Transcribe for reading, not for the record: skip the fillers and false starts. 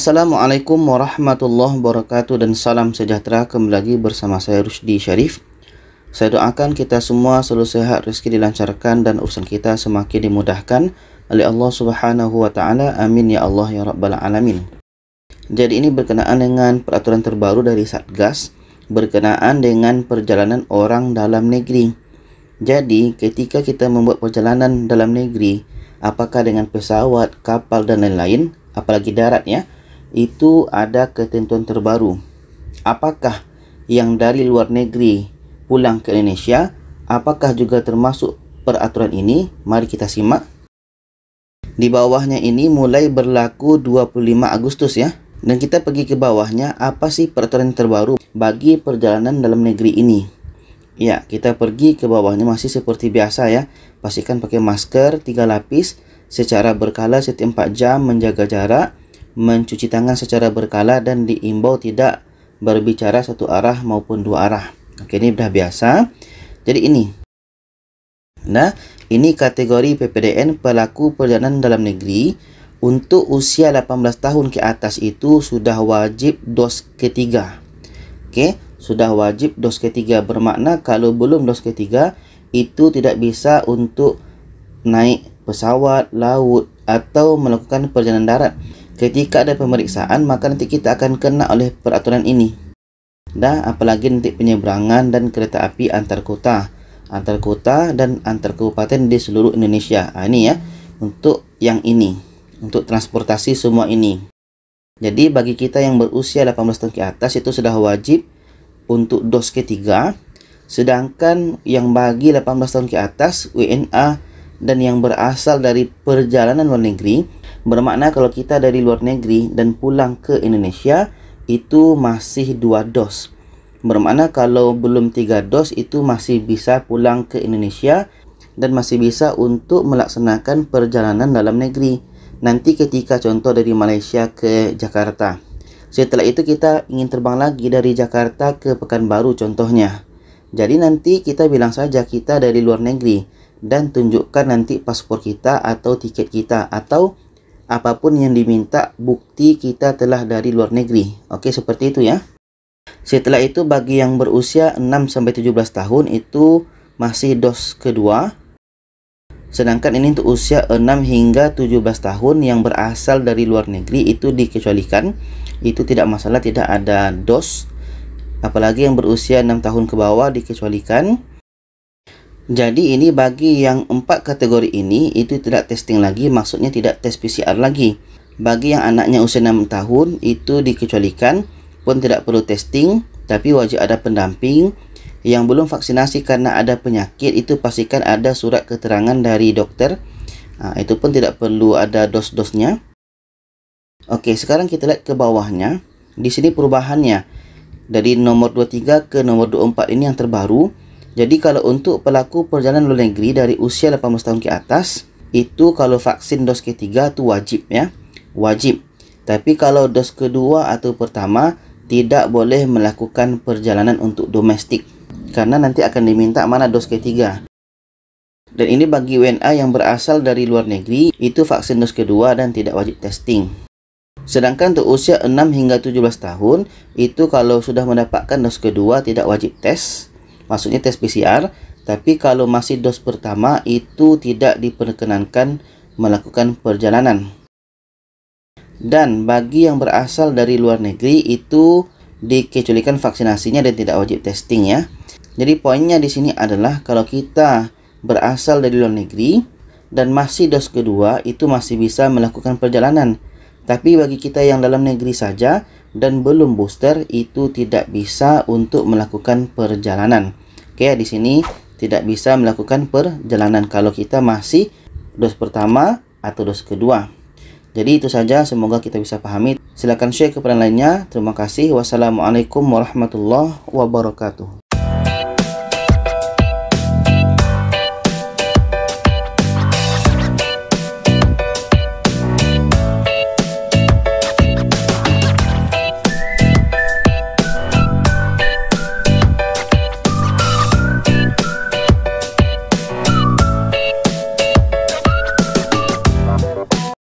Assalamualaikum warahmatullahi wabarakatuh dan salam sejahtera. Kembali lagi bersama saya Rusdi Syarif. Saya doakan kita semua selalu sehat, rezeki dilancarkan dan urusan kita semakin dimudahkan oleh Allah Subhanahu wa taala. Amin ya Allah ya rabbal alamin. Jadi ini berkenaan dengan peraturan terbaru dari Satgas berkenaan dengan perjalanan orang dalam negeri. Jadi ketika kita membuat perjalanan dalam negeri, apakah dengan pesawat, kapal dan lain-lain, apalagi darat ya, itu ada ketentuan terbaru. Apakah yang dari luar negeri pulang ke Indonesia, apakah juga termasuk peraturan ini? Mari kita simak. Di bawahnya ini mulai berlaku 25 Agustus ya. Dan kita pergi ke bawahnya, apa sih peraturan terbaru bagi perjalanan dalam negeri ini? Ya, kita pergi ke bawahnya masih seperti biasa ya. Pastikan pakai masker 3 lapis secara berkala setiap 4 jam, menjaga jarak, mencuci tangan secara berkala dan diimbau tidak berbicara satu arah maupun dua arah. Oke, ini sudah biasa. Jadi ini. Nah, ini kategori PPDN pelaku perjalanan dalam negeri. Untuk usia 18 tahun ke atas itu sudah wajib dos ketiga. Oke, sudah wajib dos ketiga. Bermakna kalau belum dos ketiga itu tidak bisa untuk naik pesawat, laut atau melakukan perjalanan darat. Ketika ada pemeriksaan, maka nanti kita akan kena oleh peraturan ini. Dah, apalagi nanti penyeberangan dan kereta api antar kota dan antar kabupaten di seluruh Indonesia. Ini ya, untuk yang ini, untuk transportasi semua ini. Jadi bagi kita yang berusia 18 tahun ke atas itu sudah wajib untuk dos ketiga. Sedangkan yang bagi 18 tahun ke atas, WNA dan yang berasal dari perjalanan luar negeri, bermakna kalau kita dari luar negeri dan pulang ke Indonesia itu masih 2 dos. Bermakna kalau belum 3 dos itu masih bisa pulang ke Indonesia dan masih bisa untuk melaksanakan perjalanan dalam negeri. Nanti ketika contoh dari Malaysia ke Jakarta, setelah itu kita ingin terbang lagi dari Jakarta ke Pekanbaru contohnya. Jadi nanti kita bilang saja kita dari luar negeri dan tunjukkan nanti paspor kita atau tiket kita atau apapun yang diminta bukti kita telah dari luar negeri. Oke, seperti itu ya. Setelah itu bagi yang berusia 6-17 tahun itu masih dos kedua. Sedangkan ini untuk usia 6 hingga 17 tahun yang berasal dari luar negeri itu dikecualikan. Itu tidak masalah, tidak ada dos. Apalagi yang berusia 6 tahun ke bawah dikecualikan. Jadi ini bagi yang 4 kategori ini itu tidak testing lagi, maksudnya tidak tes PCR lagi. Bagi yang anaknya usia 6 tahun itu dikecualikan, pun tidak perlu testing, tapi wajib ada pendamping. Yang belum vaksinasi karena ada penyakit itu pastikan ada surat keterangan dari dokter. Itu pun tidak perlu ada dos-dosnya. Oke, sekarang kita lihat ke bawahnya. Di sini perubahannya dari nomor 23 ke nomor 24 ini yang terbaru. Jadi kalau untuk pelaku perjalanan luar negeri dari usia 18 tahun ke atas, itu kalau vaksin dos ketiga itu wajib ya, wajib. Tapi kalau dos kedua atau pertama tidak boleh melakukan perjalanan untuk domestik karena nanti akan diminta mana dos ketiga. Dan ini bagi WNA yang berasal dari luar negeri itu vaksin dos kedua dan tidak wajib testing. Sedangkan untuk usia 6 hingga 17 tahun itu kalau sudah mendapatkan dos kedua tidak wajib tes. Maksudnya tes PCR, tapi kalau masih dos pertama itu tidak diperkenankan melakukan perjalanan. Dan bagi yang berasal dari luar negeri itu dikecualikan vaksinasinya dan tidak wajib testing ya. Jadi poinnya di sini adalah kalau kita berasal dari luar negeri dan masih dos kedua itu masih bisa melakukan perjalanan. Tapi bagi kita yang dalam negeri saja dan belum booster itu tidak bisa untuk melakukan perjalanan. Oke, di sini tidak bisa melakukan perjalanan kalau kita masih dos pertama atau dos kedua. Jadi itu saja, semoga kita bisa pahami. Silakan share kepada lainnya. Terima kasih. Wassalamualaikum warahmatullahi wabarakatuh.